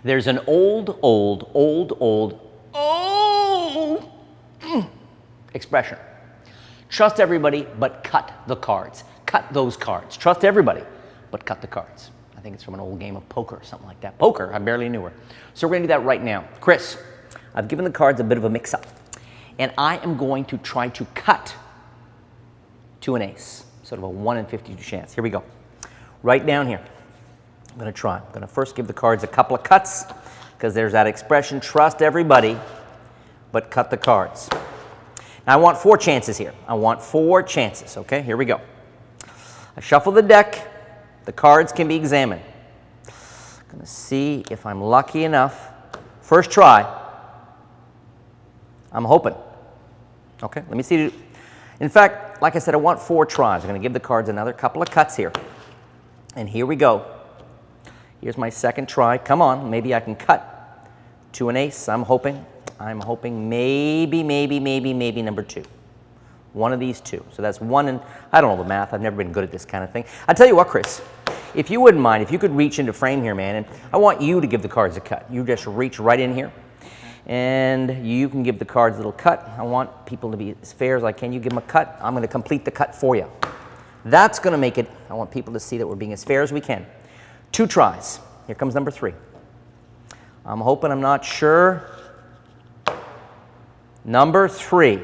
There's an old expression. Trust everybody, but cut the cards. Cut those cards. Trust everybody, but cut the cards. I think it's from an old game of poker or something like that. Poker, I barely knew her. So we're gonna do that right now. Chris, I've given the cards a bit of a mix-up, and I am going to try to cut to an ace. Sort of a 1 in 52 chance. Here we go. Right down here. I'm going to try. I'm going to first give the cards a couple of cuts, because there's that expression, trust everybody, but cut the cards. Now I want 4 chances here. I want 4 chances, okay? Here we go. I shuffle the deck. The cards can be examined. I'm going to see if I'm lucky enough. First try. I'm hoping. Okay, let me see. In fact, like I said, I want 4 tries. I'm going to give the cards another couple of cuts here. And here we go. Here's my second try. Come on, maybe I can cut to an ace. I'm hoping maybe number 2. One of these 2. So that's 1 and I don't know the math. I've never been good at this kind of thing. I'll tell you what, Chris, if you wouldn't mind, if you could reach into frame here, man, and I want you to give the cards a cut. You just reach right in here. And you can give the cards a little cut. I want people to be as fair as I can. You give them a cut. I'm going to complete the cut for you. That's going to make it, I want people to see that we're being as fair as we can. 2 tries. Here comes number 3. I'm hoping, I'm not sure. Number 3.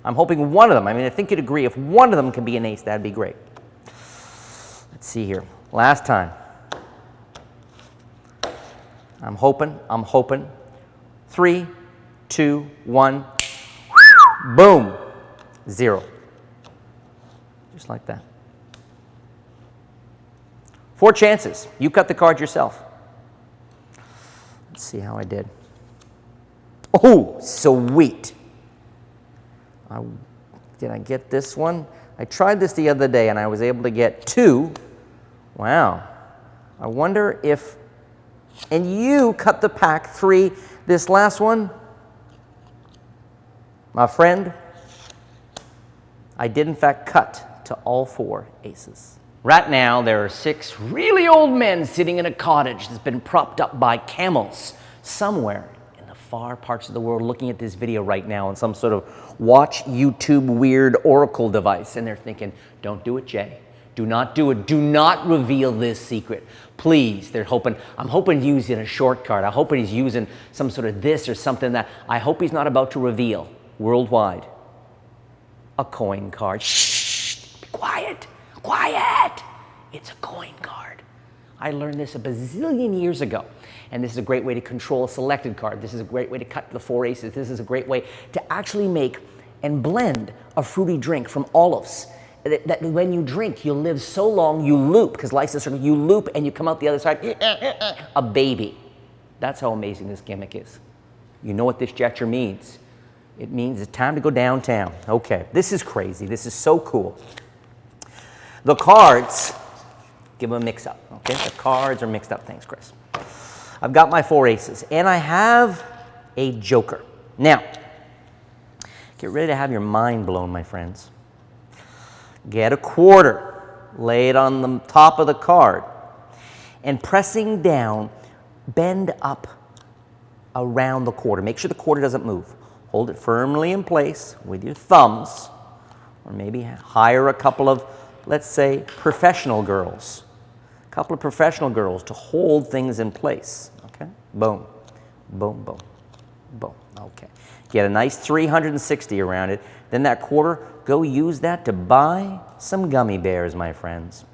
I'm hoping one of them, I mean, I think you'd agree, if one of them can be an ace, that'd be great. Let's see here. Last time. I'm hoping. 3, 2, 1, boom, 0. Just like that. 4 chances. You cut the card yourself. Let's see how I did. Oh, sweet. Did I get this one? I tried this the other day and I was able to get 2. Wow. I wonder if, and you cut the pack 3. This last one, my friend, I did in fact cut to all 4 aces. Right now, there are 6 really old men sitting in a cottage that's been propped up by camels somewhere in the far parts of the world, looking at this video right now on some sort of watch YouTube weird oracle device. And they're thinking, don't do it, Jay. Do not do it. Do not reveal this secret. Please. They're hoping, I'm hoping he's using a short card. I'm hoping he's using some sort of this or something that I hope he's not about to reveal worldwide. A coin card. Shh! Be quiet. Quiet! It's a coin card. I learned this a bazillion years ago. And this is a great way to control a selected card. This is a great way to cut the 4 aces. This is a great way to actually make and blend a fruity drink from olives. That when you drink, you'll live so long, you loop, because life's a circle, you loop and you come out the other side, a baby. That's how amazing this gimmick is. You know what this gesture means. It means it's time to go downtown. Okay, this is crazy. This is so cool. The cards, give them a mix-up, okay? The cards are mixed up. Thanks, Chris. I've got my 4 aces, and I have a joker. Now, get ready to have your mind blown, my friends. Get a quarter, lay it on the top of the card, and pressing down, bend up around the quarter. Make sure the quarter doesn't move. Hold it firmly in place with your thumbs, or maybe hire a couple of, let's say, professional girls. A couple of professional girls to hold things in place, okay? Boom, boom, boom, boom, okay. Get a nice 360 around it. Then that quarter, go use that to buy some gummy bears, my friends.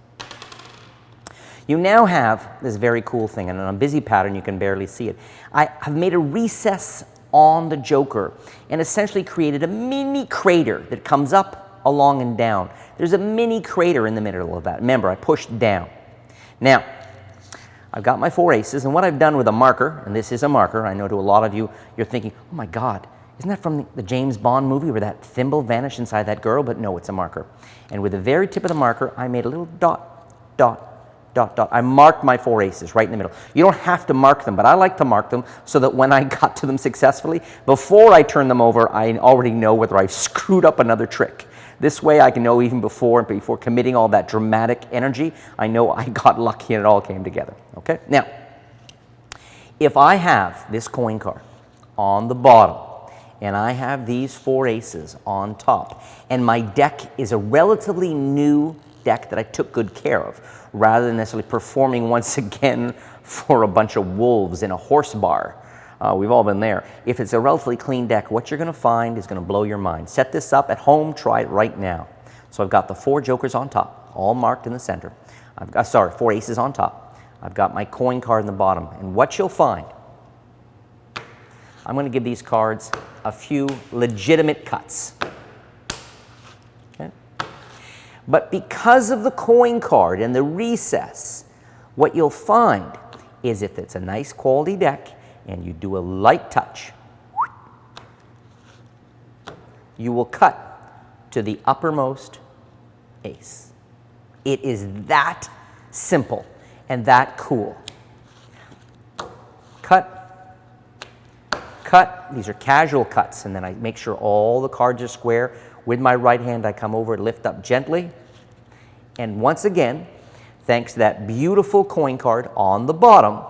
You now have this very cool thing, and on a busy pattern, you can barely see it. I have made a recess on the joker and essentially created a mini crater that comes up, along, and down. There's a mini crater in the middle of that. Remember, I pushed down. Now, I've got my 4 aces, and what I've done with a marker, and this is a marker, I know to a lot of you, you're thinking, oh my God, isn't that from the James Bond movie where that thimble vanished inside that girl? But no, it's a marker. And with the very tip of the marker, I made a little dot, dot, dot, dot. I marked my 4 aces right in the middle. You don't have to mark them, but I like to mark them so that when I got to them successfully, before I turn them over, I already know whether I've screwed up another trick. This way I can know even before committing all that dramatic energy, I know I got lucky and it all came together. Okay? Now, If I have this coin card on the bottom, and I have these 4 aces on top, and my deck is a relatively new deck that I took good care of, rather than necessarily performing once again for a bunch of wolves in a horse bar. We've all been there. If it's a relatively clean deck, what you're going to find is going to blow your mind. Set this up at home, try it right now. So I've got the 4 jokers on top, all marked in the center. I've got, 4 aces on top. I've got my coin card in the bottom, and what you'll find, I'm going to give these cards a few legitimate cuts. Okay? But because of the coin card and the recess, what you'll find is if it's a nice quality deck and you do a light touch, you will cut to the uppermost ace. It is that simple and that cool. Cut. Cut. These are casual cuts, and then I make sure all the cards are square. With my right hand, I come over and lift up gently. And once again, thanks to that beautiful coin card on the bottom,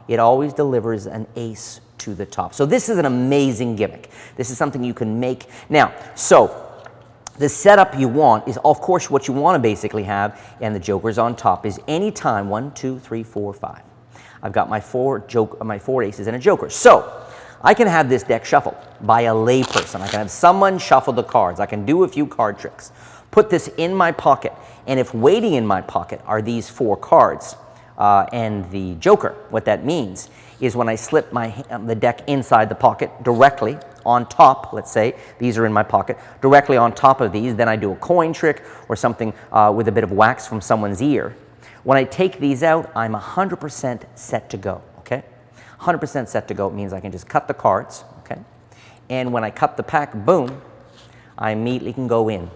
it always delivers an ace to the top. So this is an amazing gimmick. This is something you can make. Now, so the setup you want is, of course, what you want to basically have, and the jokers on top, is any time 1, 2, 3, 4, 5. I've got my 4 aces and a joker. So I can have this deck shuffled by a layperson. I can have someone shuffle the cards. I can do a few card tricks. Put this in my pocket, and if waiting in my pocket are these 4 cards and the joker, what that means is when I slip the deck inside the pocket directly on top, let's say these are in my pocket, directly on top of these, then I do a coin trick or something with a bit of wax from someone's ear. When I take these out, I'm 100% set to go, okay? 100% set to go means I can just cut the cards, okay? And when I cut the pack, boom, I immediately can go in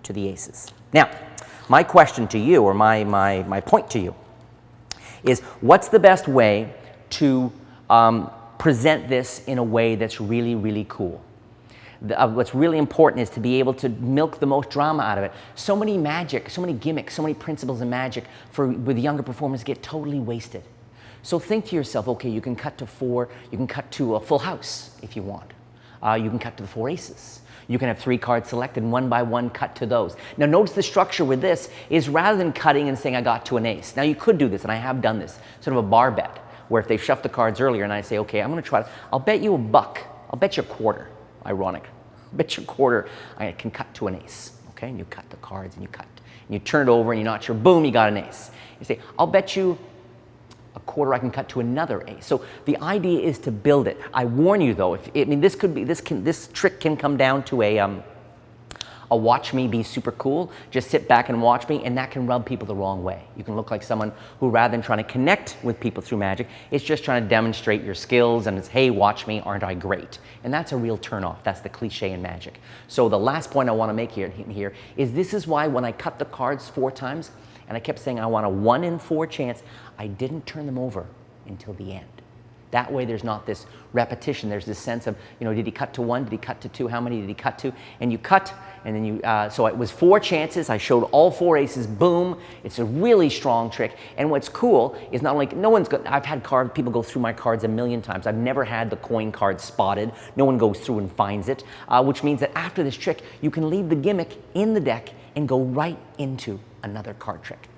to the aces. Now, my question to you, or my point to you, is what's the best way to present this in a way that's really, really cool? What's really important is to be able to milk the most drama out of it. So many magic, so many gimmicks, so many principles of magic with younger performers get totally wasted. So think to yourself, okay, you can cut to 4, you can cut to a full house if you want. You can cut to the 4 aces. You can have 3 cards selected, one by one cut to those. Now notice the structure with this is rather than cutting and saying I got to an ace. Now you could do this, and I have done this, sort of a bar bet, where if they've shuffled the cards earlier and I say, okay, I'm going to try, I'll bet you $1. I'll bet you a quarter. Ironic. I'll bet you a quarter I can cut to an ace. Okay, and you cut the cards and you cut. And you turn it over and you're not sure, boom, you got an ace. You say, I'll bet you a quarter I can cut to another ace. So the idea is to build it. I warn you though, this trick can come down to a watch me be super cool, just sit back and watch me, and that can rub people the wrong way. You can look like someone who, rather than trying to connect with people through magic, is just trying to demonstrate your skills, and it's, hey, watch me, aren't I great? And that's a real turnoff. That's the cliche in magic. So the last point I want to make here is this is why when I cut the cards 4 times, and I kept saying I want a 1 in 4 chance, I didn't turn them over until the end. That way there's not this repetition. There's this sense of, you know, did he cut to 1? Did he cut to 2? How many did he cut to? And you cut, and then you, so it was 4 chances. I showed all 4 aces, boom. It's a really strong trick. And what's cool is not like, I've had people go through my cards a million times. I've never had the coin card spotted. No one goes through and finds it, which means that after this trick, you can leave the gimmick in the deck and go right into another card trick.